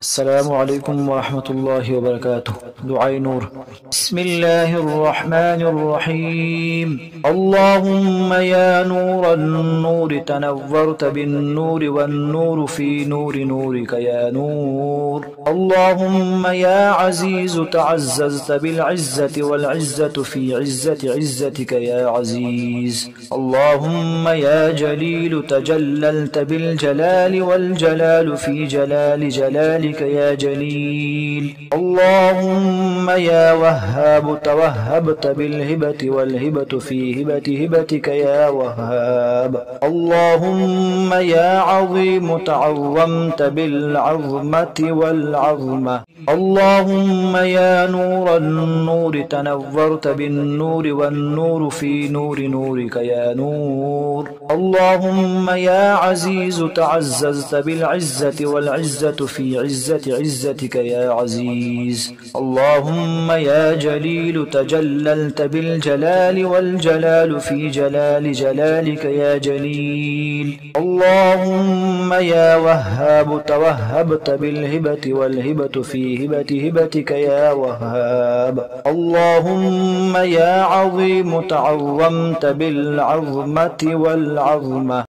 السلام عليكم ورحمة الله وبركاته. دعاء نور. بسم الله الرحمن الرحيم. اللهم يا نور النور تنورت بالنور والنور في نور نورك يا نور. اللهم يا عزيز تعززت بالعزة والعزة في عزة عزتك يا عزيز. اللهم يا جليل تجللت بالجلال والجلال في جلال جلالك يا جليل. اللهم يا وهاب توهبت بالهبة والهبة في هبة هبتك يا وهاب. اللهم يا عظيم تعظمت بالعظمة والعظمة. اللهم يا نور النور تنورت بالنور والنور في نور نورك يا نور. اللهم يا عزيز تعززت بالعزة والعزة في عزة عزتك يا عزيز. اللهم يا جليل تجللت بالجلال والجلال في جلال جلالك يا جليل. اللهم يا وهاب توهبت بالهبة والهبة في هبة هبتك يا وهاب. اللهم يا عظيم تعظمت بالعظمة والعظمة.